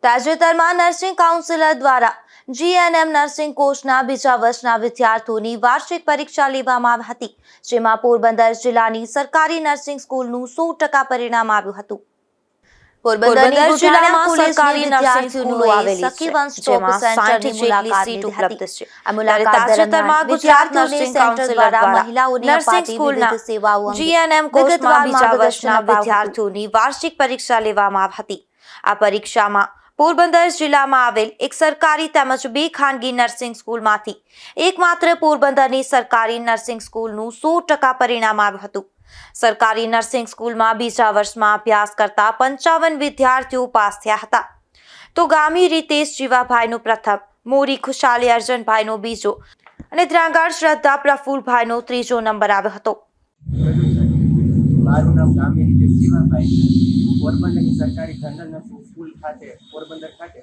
તાજેતરમાં nursing councillor દ્વારા GNM nursing કોર્સના બીજા વર્ષના વિદ્યાર્થીઓની વાર્ષિક પરીક્ષા લેવામાં આવી હતી, જેમાં પોરબંદર જિલ્લાની સરકારી નર્સિંગ સ્કૂલનું 100% પરિણામ આવ્યું હતું. પોરબંદર જિલ્લામાં સરકારી નર્સિંગ સ્કૂલો આવેલી છે, જેમાં 60 જેટલી સીટ ઉપલબ્ધ છે. આ મુલાકાત તાજેતરમાં ગુજરાત નર્સિંગ કાઉન્સિલ દ્વારા મહિલાઓની નર્સિંગ સ્કૂલના જીએનએમ કોર્સમાં બીજા વર્ષના વિદ્યાર્થીઓની વાર્ષિક પરીક્ષા લેવામાં આવી હતી. આ પરીક્ષામાં પોરબંદર જિલ્લામાં આવેલ એક સરકારી તેમજ બે ખાનગી નર્સિંગ સ્કૂલમાંથી એકમાત્ર પોરબંદરની સરકારી નર્સિંગ સ્કૂલનું 100% પરિણામ આવ્યું હતું. સરકારી નર્સિંગ સ્કૂલમાં બીજા વર્ષમાં અભ્યાસ કરતા 55 વિદ્યાર્થીઓ પાસ થયા હતા, તો ગામી રીતેશ જીવાભાઈનો પ્રથમ, મોરી ખુશાલી અર્જનભાઈનો બીજો અને ધ્રાંગાળ શ્રદ્ધા પ્રફુલભાઈનો ત્રીજો નંબર આવ્યો હતો. મારું નામ ગામી રીતેશ જીવાભાઈ, પોરબંદરની સરકારી જનરલ નર્સિંગ સ્કૂલ ખાતે પોરબંદર ખાતે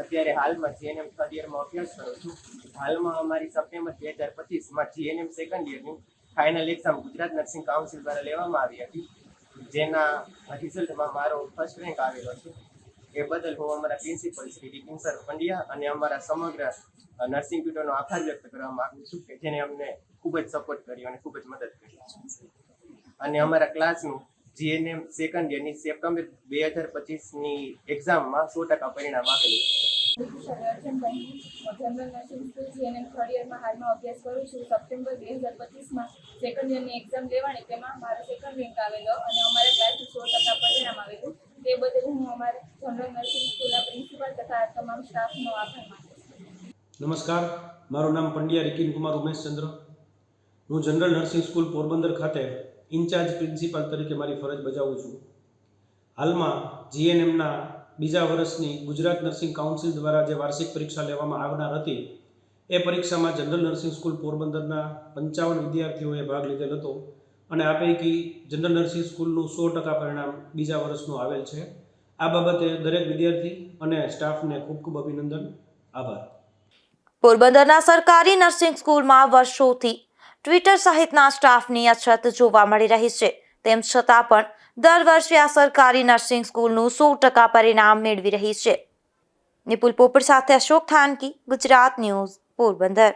અત્યારે હાલમાં જીએનએમ થર્ડ યરમાં અભ્યાસ કરું છું. હાલમાં અમારી સપ્ટેમ્બર 2025માં જીએનએમ સેકન્ડ યરની final exam Gujarat nursing council દ્વારા લેવામાં આવી હતી, જેના રિઝલ્ટમાં મારો ફર્સ્ટ રેન્ક આવેલો છે. એ બદલ હું અમારા પ્રિન્સિપલ શ્રી રિકિન સર પંડ્યા અને અમારા સમગ્ર નર્સિંગ ટ્યુટરનો આભાર વ્યક્ત કરવા માગું છું કે જેને અમને ખૂબ જ સપોર્ટ કર્યો અને ખૂબ જ મદદ કરી. અને અમારા ક્લાસનું જીએનએમ સેકન્ડ યરની સપ્ટેમ્બર 2025ની એક્ઝામમાં 100% પરિણામ આવેલું. General nursing school GNM third યરમાં હાલમાં અભ્યાસ કરું છું. સપ્ટેમ્બર 2025માં સેકન્ડ યરની એક્ઝામ લેવાની, તેમાં મારો સેકન્ડ રેન્ક આવેલો અને અમારા ક્લાસનું 100% પરિણામ આવેલું. તે બદલ હું અમારા જનરલ નર્સિંગ સ્કૂલના પ્રિન્સિપાલ તથા તમામ સ્ટાફનો આભાર માનું છું. નમસ્કાર, મારું નામ પંડ્યા રિકિન કુમાર ઉમેશચંદ્ર. હું જનરલ નર્સિંગ સ્કૂલ પોરબંદર ખાતે ઇન્ચાર્જ પ્રિન્સિપાલ તરીકે મારી ફરજ બજાવું છું. હાલમાં જીએનએમના બીજા વર્ષની ગુજરાત નર્સિંગ કાઉન્સિલ દ્વારા જે વાર્ષિક પરીક્ષા લેવામાં આવનાર હતી, એ પરીક્ષામાં જનરલ નર્સિંગ સ્કૂલ પોરબંદરના 55 વિદ્યાર્થીઓએ ભાગ લીધેલ હતો અને આ પૈકી જનરલ નર્સિંગ સ્કૂલનું 100% પરિણામ બીજા વર્ષનું આવેલ છે. આ બાબતે દરેક વિદ્યાર્થી અને સ્ટાફને ખૂબ ખૂબ અભિનંદન, આભાર. પોરબંદરના સરકારી નર્સિંગ સ્કૂલમાં વર્ષોથી ટ્વિટર સહિતના સ્ટાફની અછત જોવા મળી રહી છે. તેમ છતાં પણ દર વર્ષે આ સરકારી નર્સિંગ સ્કૂલનું 100% પરિણામ મેળવી રહી છે. નિપુલ પોપટ સાથે અશોક થાનકી, ગુજરાત ન્યૂઝ, પોરબંદર.